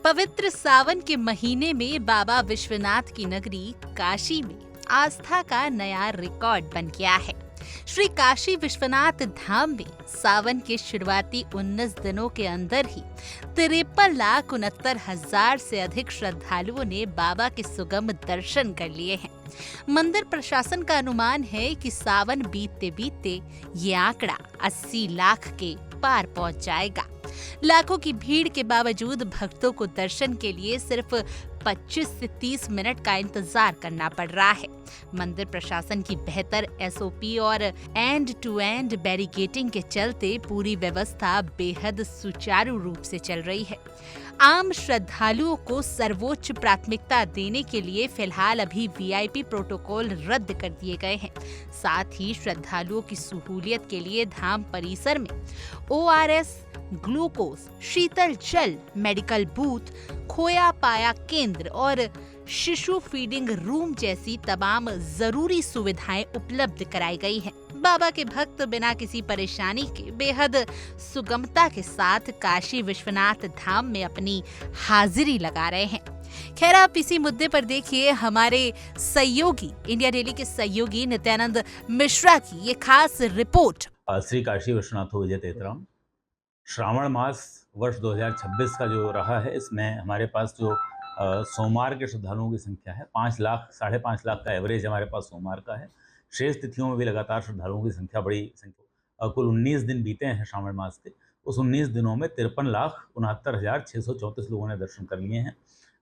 पवित्र सावन के महीने में बाबा विश्वनाथ की नगरी काशी में आस्था का नया रिकॉर्ड बन गया है। श्री काशी विश्वनाथ धाम में सावन के शुरुआती 19 दिनों के अंदर ही 53,69,000 से अधिक श्रद्धालुओं ने बाबा के सुगम दर्शन कर लिए हैं। मंदिर प्रशासन का अनुमान है कि सावन बीतते बीतते ये आंकड़ा 80 लाख के पार पहुंच जाएगा। लाखों की भीड़ के बावजूद भक्तों को दर्शन के लिए सिर्फ 25 से 30 मिनट का इंतजार करना पड़ रहा है। मंदिर प्रशासन की बेहतर SOP और एंड टू एंड बैरिकेडिंग के चलते पूरी व्यवस्था बेहद सुचारू रूप से चल रही है। आम श्रद्धालुओं को सर्वोच्च प्राथमिकता देने के लिए फिलहाल अभी VIP प्रोटोकॉल रद्द कर दिए गए हैं। साथ ही श्रद्धालुओं की सहूलियत के लिए धाम परिसर में ORS, ग्लूकोज, शीतल जल, मेडिकल बूथ, खोया पाया केंद्र और शिशु फीडिंग रूम जैसी तमाम जरूरी सुविधाएं उपलब्ध कराई गई हैं। बाबा के भक्त बिना किसी परेशानी के बेहद सुगमता के साथ काशी विश्वनाथ धाम में अपनी हाजिरी लगा रहे हैं। खैर, आप इसी मुद्दे पर देखिए हमारे सहयोगी, इंडिया डेली के सहयोगी नित्यानंद मिश्रा की ये खास रिपोर्ट। श्री काशी विश्वनाथ विजय तेतराम, श्रावण मास वर्ष 2026 का जो रहा है, इसमें हमारे पास जो सोमवार के श्रद्धालुओं की संख्या है 5 लाख, 5.5 लाख का एवरेज हमारे पास सोमवार का है। शेष तिथियों में भी लगातार श्रद्धालुओं की संख्या बड़ी संख्या, कुल 19 दिन बीते हैं श्रावण मास के। उस 19 दिनों में 53,69,634 लोगों ने दर्शन कर लिए हैं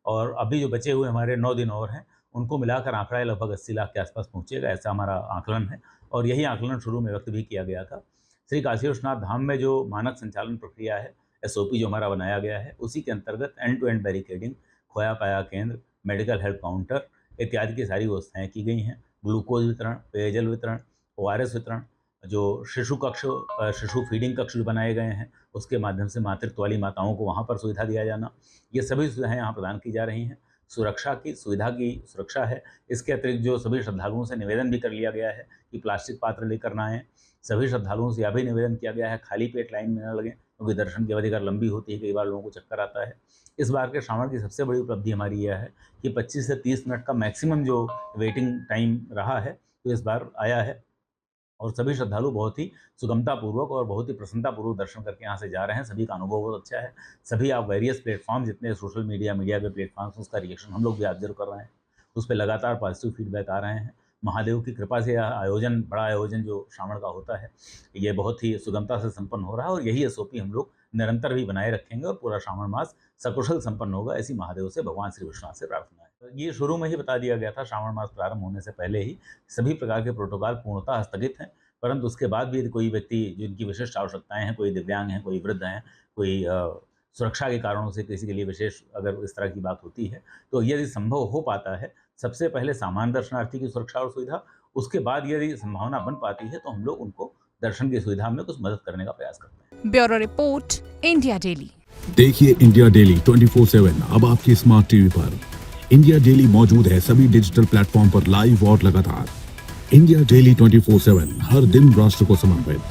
और अभी जो बचे हुए हमारे 9 दिन और हैं, उनको मिलाकर आंकड़ा लगभग 80 लाख के आसपास पहुँचेगा, ऐसा हमारा आकलन है और यही आकलन शुरू में व्यक्त भी किया गया था। श्री काशी विश्वनाथ धाम में जो मानक संचालन प्रक्रिया है, SOP जो हमारा बनाया गया है, उसी के अंतर्गत एंड टू एंड बैरिकेडिंग, खोया पाया केंद्र, मेडिकल हेल्थ काउंटर इत्यादि की सारी व्यवस्थाएं की गई हैं। ग्लूकोज वितरण, पेयजल वितरण, ORS वितरण, जो शिशु फीडिंग कक्ष जो बनाए गए हैं, उसके माध्यम से मातृत्व वाली माताओं को वहाँ पर सुविधा दिया जाना, ये सभी सुविधाएं यहाँ प्रदान की जा रही हैं। सुरक्षा की सुरक्षा है। इसके अतिरिक्त जो सभी श्रद्धालुओं से निवेदन भी कर लिया गया है कि प्लास्टिक पात्र लेकर ना आएँ। सभी श्रद्धालुओं से यह भी निवेदन किया गया है खाली पेट लाइन में न लगें, क्योंकि दर्शन की अवधि लंबी होती है, कई बार लोगों को चक्कर आता है। इस बार के श्रावण की सबसे बड़ी उपलब्धि हमारी यह है कि 25 से 30 मिनट का मैक्सिमम जो वेटिंग टाइम रहा है, तो इस बार आया है और सभी श्रद्धालु बहुत ही सुगमतापूर्वक और बहुत ही प्रसन्नतापूर्वक दर्शन करके यहाँ से जा रहे हैं। सभी का अनुभव बहुत अच्छा है। सभी आप वेरियस प्लेटफॉर्म, जितने सोशल मीडिया के प्लेटफॉर्म्स, उसका रिएक्शन हम लोग भी ऑब्जर्व कर रहे हैं, उस पर लगातार पॉजिटिव फीडबैक आ रहे हैं। महादेव की कृपा से यह बड़ा आयोजन जो श्रावण का होता है, ये बहुत ही सुगमता से संपन्न हो रहा है और यही SOP हम लोग निरंतर भी बनाए रखेंगे और पूरा श्रावण मास सकुशल संपन्न होगा, ऐसी महादेव से, भगवान श्री विश्वनाथ से प्रार्थना है। ये शुरू में ही बता दिया गया था, श्रावण मास प्रारंभ होने से पहले ही सभी प्रकार के प्रोटोकॉल पूर्णतः स्थगित हैं, परंतु उसके बाद भी यदि कोई व्यक्ति जिनकी विशिष्ट आवश्यकताएं हैं, कोई दिव्यांग हैं, कोई वृद्ध हैं, कोई सुरक्षा के कारणों से किसी के लिए विशेष अगर इस तरह की बात होती है, तो यदि संभव हो पाता है, सबसे पहले सामान्य दर्शनार्थी की सुरक्षा और सुविधा, उसके बाद यदि संभावना बन पाती है तो हम लोग उनको दर्शन की सुविधा में कुछ मदद करने का प्रयास करते हैं। Bureau report, India daily. देखिए इंडिया डेली 24/7 अब आपकी स्मार्ट टीवी पर। इंडिया डेली मौजूद है सभी डिजिटल प्लेटफॉर्म पर लाइव और लगातार। इंडिया डेली 24/7 हर दिन राष्ट्र को समर्पित।